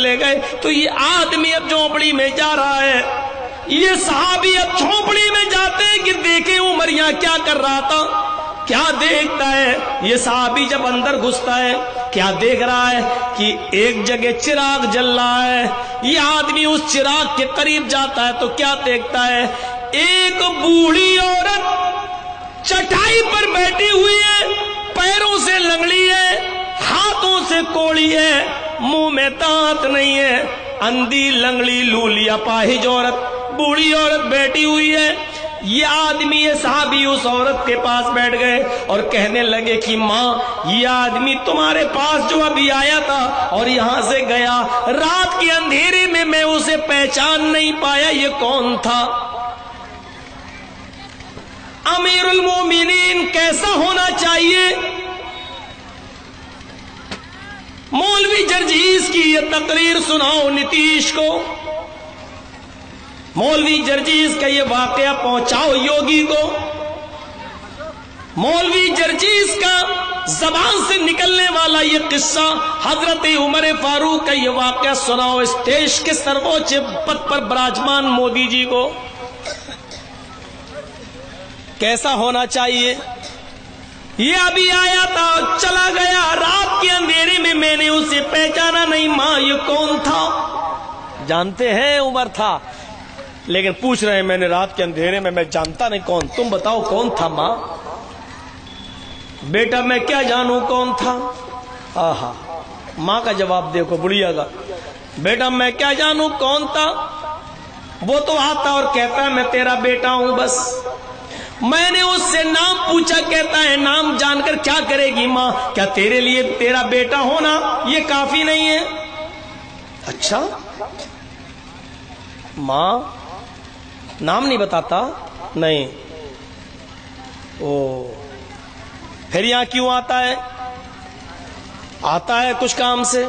لے گئے تو یہ آدمی اب جھونپڑی میں جا رہا ہے. یہ صحابی اب جھونپڑی میں جاتے ہیں کہ دیکھیں عمر یہاں کیا کر رہا تھا. کیا دیکھتا ہے یہ صحابی جب اندر گھستا ہے؟ کیا دیکھ رہا ہے کہ ایک جگہ چراغ جل رہا ہے. یہ آدمی اس چراغ کے قریب جاتا ہے تو کیا دیکھتا ہے؟ ایک بوڑھی عورت چٹائی پر بیٹھی ہوئی ہے، پیروں سے لنگڑی ہے، ہاتھوں سے کوڑی ہے، منہ میں دانت نہیں ہے، اندھی لنگڑی لولی اپاہج عورت، بوڑھی عورت بیٹھی ہوئی ہے. یہ آدمی یہ صحابی اس عورت کے پاس بیٹھ گئے اور کہنے لگے کہ ماں، یہ آدمی تمہارے پاس جو ابھی آیا تھا اور یہاں سے گیا، رات کے اندھیرے میں میں اسے پہچان نہیں پایا، یہ کون تھا؟ امیر المومنین کیسا ہونا چاہیے؟ مولوی جرجیز کی یہ تقریر سناؤ نتیش کو، مولوی جرجیز کا یہ واقعہ پہنچاؤ یوگی کو، مولوی جرجیز کا زبان سے نکلنے والا یہ قصہ حضرت عمر فاروق کا یہ واقعہ سناؤ اس دیش کے سرووچ پد پر براجمان مودی جی کو. کیسا ہونا چاہیے؟ یہ ابھی آیا تھا چلا گیا، رات کے اندھیرے میں میں نے اسے پہچانا نہیں، ماں یہ کون تھا؟ جانتے ہیں عمر تھا، لیکن پوچھ رہے ہیں میں نے رات کے اندھیرے میں جانتا نہیں کون، تم بتاؤ کون تھا ماں؟ بیٹا میں کیا جانوں کون تھا؟ آہا، ماں کا جواب دیکھو بڑھیا گا، بیٹا میں کیا جانوں کون تھا؟ وہ تو آتا اور کہتا ہے میں تیرا بیٹا ہوں بس. میں نے اس سے نام پوچھا، کہتا ہے نام جان کر کیا کرے گی ماں؟ کیا تیرے لیے تیرا بیٹا ہونا یہ کافی نہیں ہے؟ اچھا ماں نام نہیں بتاتا؟ نہیں. او پھر یہاں کیوں آتا ہے؟ آتا ہے کچھ کام سے.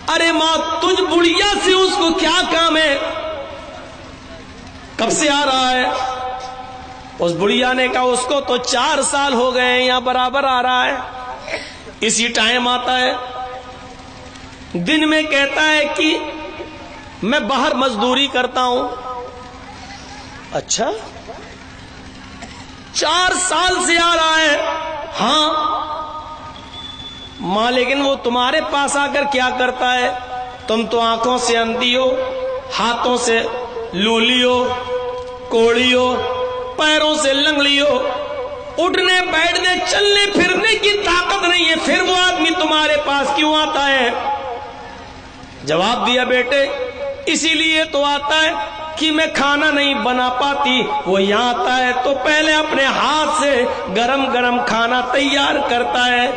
ارے ماں تجھ بڑھیا سے اس کو کیا کام ہے؟ کب سے آ رہا ہے؟ اس بڑھیا نے کہا اس کو تو 4 سال ہو گئے ہیں، یہاں برابر آ رہا ہے، اسی ٹائم آتا ہے. دن میں کہتا ہے کہ میں باہر مزدوری کرتا ہوں. اچھا 4 سال سے آ رہا ہے. ہاں ماں لیکن وہ تمہارے پاس آ کر کیا کرتا ہے؟ تم تو آنکھوں سے اندھی ہو، ہاتھوں سے لولی ہو، کوڑی ہو، پیروں سے لنگڑی ہو، اٹھنے بیٹھنے چلنے پھرنے کی طاقت نہیں ہے، پھر وہ آدمی تمہارے پاس کیوں آتا ہے؟ جواب دیا بیٹے اسی لیے تو آتا ہے کہ میں کھانا نہیں بنا پاتی، وہ یہاں آتا ہے تو پہلے اپنے ہاتھ سے گرم گرم کھانا تیار کرتا ہے.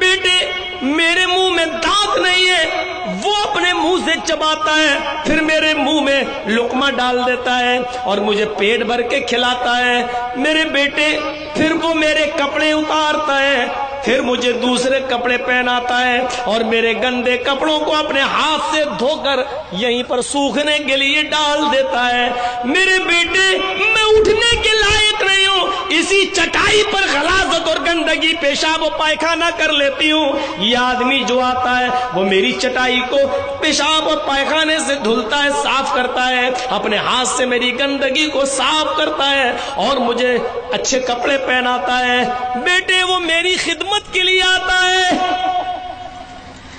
بیٹے میرے منہ میں دانت نہیں ہے، وہ اپنے منہ سے چباتا ہے، پھر میرے منہ میں لقمہ ڈال دیتا ہے اور مجھے پیٹ بھر کے کھلاتا ہے. میرے بیٹے پھر وہ میرے کپڑے اتارتا ہے، پھر مجھے دوسرے کپڑے پہناتا ہے اور میرے گندے کپڑوں کو اپنے ہاتھ سے دھو کر یہیں پر سوکھنے کے لیے ڈال دیتا ہے. میرے بیٹے میں اٹھنے کے لائق نہیں ہوں، اسی چٹائی پر غلاظت اور گندگی پیشاب و پائخانہ کر لیتی ہوں. یہ آدمی جو آتا ہے وہ میری چٹائی کو پیشاب اور پائخانے سے دھلتا ہے، صاف کرتا ہے، اپنے ہاتھ سے میری گندگی کو صاف کرتا ہے اور مجھے اچھے کپڑے پہناتا ہے. بیٹے وہ میری خدمت کے لیے آتا ہے.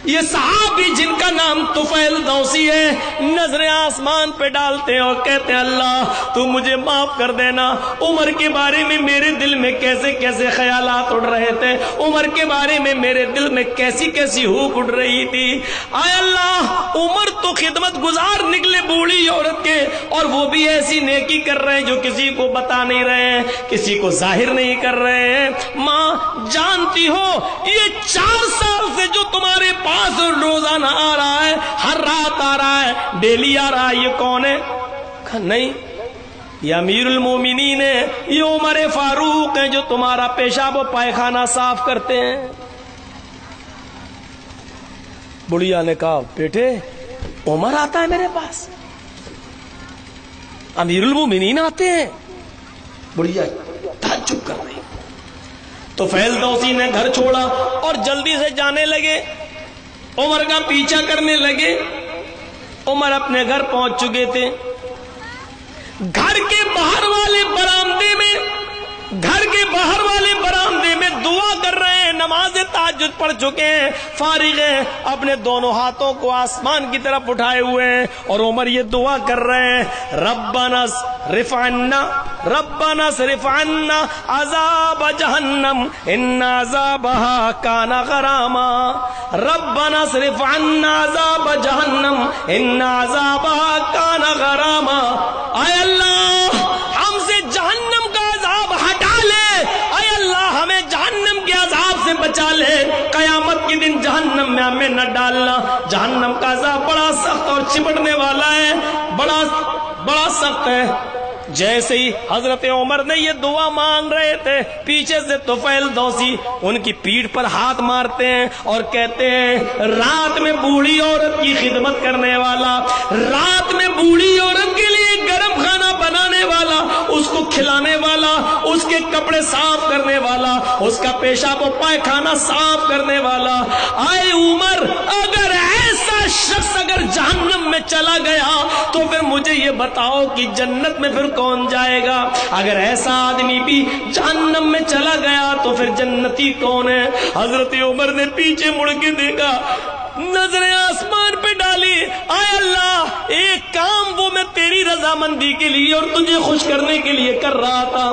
یہ صحابی جن کا نام طفیل دوسی ہے نظریں آسمان پہ ڈالتے ہیں اور کہتے ہیں اللہ تو مجھے معاف کر دینا. عمر کے بارے میں میرے دل میں کیسے کیسے خیالات اڑ رہے تھے، عمر کے بارے میں میرے دل میں کیسی کیسی ہوک اڑ رہی تھی. اے اللہ عمر تو خدمت گزار نکلے بوڑھی عورت کے، اور وہ بھی ایسی نیکی کر رہے ہیں جو کسی کو بتا نہیں رہے ہیں، کسی کو ظاہر نہیں کر رہے ہیں. ماں جانتی ہو یہ 4 سال سے جو تمہارے پاس روزانہ آ رہا ہے، ہر رات آ رہا ہے، ڈیلی آ رہا ہے، یہ کون ہے؟ نہیں یہ امیر المومنین ہے، یہ عمر فاروق ہیں جو تمہارا پیشاب و پائخانہ صاف کرتے ہیں. بڑھیا نے کہا بیٹے عمر آتا ہے میرے پاس، امیر المومنین آتے ہیں؟ بڑھیا تعجب کر رہی. تو فیض دوسی نے گھر چھوڑا اور جلدی سے جانے لگے. عمر کا پیچھا کرنے لگے. عمر اپنے گھر پہنچ چکے تھے. گھر کے باہر والے برآمدے میں دعا کر رہے ہیں, نماز تہجد پڑھ چکے ہیں, فارغ ہیں, اپنے دونوں ہاتھوں کو آسمان کی طرف اٹھائے ہوئے ہیں, اور عمر یہ دعا کر رہے ہیں, ربنا اصرف عنا عذاب جہنم ان عذابها کان غراما. ربنا اصرف عنا عذاب جہنم ان عذابها کان غراما. اے اللہ ہم سے جہنم کا عذاب ہٹا لے, اے اللہ ہمیں جہنم کے عذاب سے بچا لے, قیامت کے دن جہنم میں ہمیں نہ ڈالنا. جہنم کا عذاب بڑا سخت اور چپٹنے والا ہے, بڑا سخت ہے. جیسے ہی حضرت عمر نے یہ دعا مانگ رہے تھے, پیچھے سے طفیل دوسی ان کی پیٹھ پر ہاتھ مارتے ہیں اور کہتے ہیں, رات میں بوڑھی عورت کی خدمت کرنے والا, رات میں بوڑھی عورت کے لیے گرم کھانا بنانے والا, اس کو کھلانے والا, اس کے کپڑے صاف کرنے والا, اس کا پیشاب و پائخانہ صاف کرنے والا. اے عمر, اگر ایسا شخص اگر جہنم میں چلا گیا تو پھر مجھے یہ بتاؤ کہ جنت میں پھر کون جائے گا؟ اگر ایسا آدمی بھی جہنم میں چلا گیا تو پھر جنتی کون ہے؟ حضرت عمر نے پیچھے مڑ کے دیکھا, نظریں آسمان پہ ڈالی, اے اللہ ایک کام وہ میں تیری رضامندی کے لیے اور تجھے خوش کرنے کے لیے کر رہا تھا.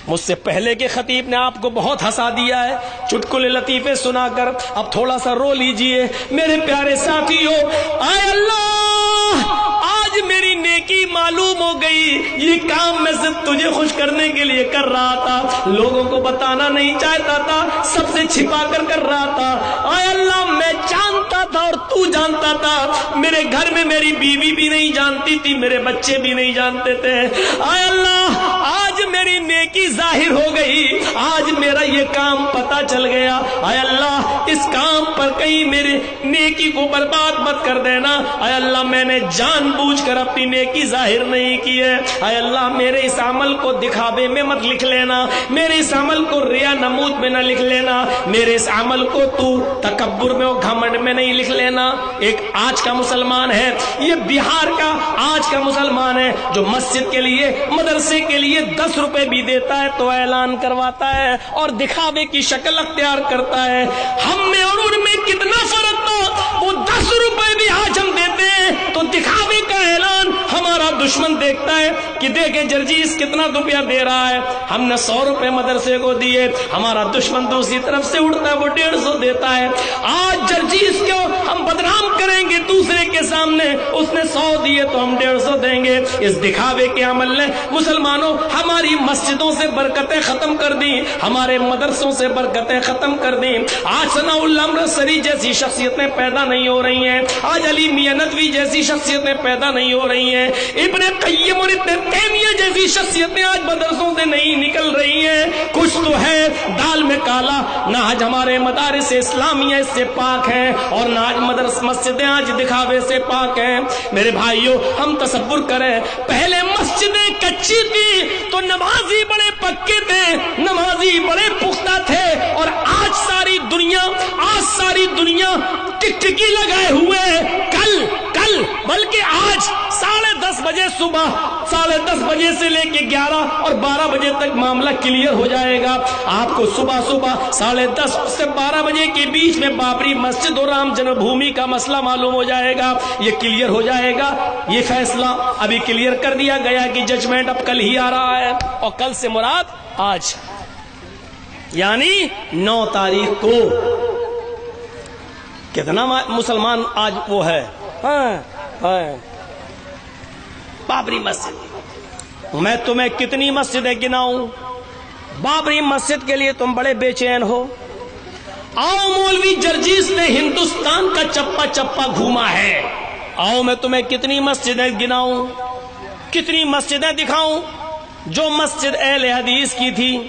مجھ سے پہلے کے خطیب نے آپ کو بہت ہنسا دیا ہے چٹکلے لطیفے سنا کر, اب تھوڑا سا رو لیجئے میرے پیارے ساتھیو. اے اللہ آج میری نیکی معلوم ہو گئی, یہ کام میں صرف تجھے خوش کرنے کے لیے کر رہا تھا, لوگوں کو بتانا نہیں چاہتا تھا, سب سے چھپا کر رہا تھا. اے اللہ میں جانتا تھا اور تو جانتا تھا, میرے گھر میں میری بیوی بھی نہیں جانتی تھی, میرے بچے بھی نہیں جانتے تھے. اے اللہ آج میری نیکی ظاہر ہو گئی, آج میرا یہ کام پتہ چل گیا. اے اللہ اس کام پر کہیں میرے نیکی کو برباد مت کر دینا. اے اللہ میں نے جان بوجھ کر اپنی نیکی ظاہر نہیں کی ہے. اے اللہ میرے اس عمل کو دکھاوے میں مت لکھ لینا, میرے اس عمل کو ریا نمود میں نہ لکھ لینا, میرے اس عمل کو تو تکبر میں اور گھمنڈ میں نہیں لکھ لینا. ایک آج کا مسلمان ہے, یہ بہار کا آج کا مسلمان ہے جو مسجد کے لیے مدرسے کے لیے 10 روپے بھی دیتا ہے تو اعلان کرواتا ہے اور دکھاوے کی شکل اختیار کرتا ہے. ہم میں اور ان میں کتنا فرق تھا, وہ 10 روپے بھی آج ہم دیتے ہیں تو دکھاوے کا اعلان ہمارا دشمن دیکھتا ہے کہ دیکھیں جرجیس کتنا روپیہ دے رہا ہے, ہم نے 100 روپے مدرسے کو دیے, ہمارا دشمن دوسری طرف سے اٹھتا ہے وہ 150 دیتا ہے. آج جرجیس کو ہم بدنام کریں گے دوسرے کے سامنے, اس نے 100 دیے تو ہم 150 دیں گے. اس دکھاوے کے عمل نے مسلمانوں ہماری مسجدوں سے برکتیں ختم کر دی, ہمارے مدرسوں سے برکتیں ختم کر دی. آج ثناء اللہ امرتسری جیسی شخصیتیں پیدا نہیں ہو رہی ہیں, آج علی میاں ندوی جیسی شخصیتیں پیدا نہیں ہو رہی ہیں, ابن قیم اور ابن تیمیہ جیسی شخصیتیں آج مدرسوں سے نہیں نکل رہی ہیں. کچھ تو ہے دال میں کالا, نہ آج ہمارے مدارس اسلامیہ اس سے پاک ہیں اور نہ آج مسجدیں آج دکھاوے سے پاک ہیں. میرے بھائیوں ہم تصور کریں, پہلے مسجدیں کچی تھی تو نمازی بڑے پکے تھے, نمازی بڑے پختہ تھے, اور آج ساری دنیا ٹکٹکی لگائے ہوئے. کل بلکہ آج 10:30 بجے صبح 10:30 بجے سے لے کے 11 اور 12 بجے تک معاملہ کلیئر ہو جائے گا. آپ کو صبح 10:30 سے 12 بجے کے بیچ میں بابری مسجد اور رام جنم بھومی کا مسئلہ معلوم ہو جائے گا, یہ کلیئر ہو جائے گا. یہ فیصلہ ابھی کلیئر کر دیا گیا کہ ججمنٹ اب کل ہی آ رہا ہے, اور کل سے مراد آج یعنی 9 تاریخ کو. کتنا مسلمان آج وہ ہے بابری مسجد. میں تمہیں کتنی مسجدیں گناؤں, بابری مسجد کے لیے تم بڑے بے چین ہو. آؤ مولوی جرجیس نے ہندوستان کا چپا چپا گھوما ہے, آؤ میں تمہیں کتنی مسجدیں گناؤں, کتنی مسجدیں دکھاؤں. جو مسجد اہل حدیث کی تھی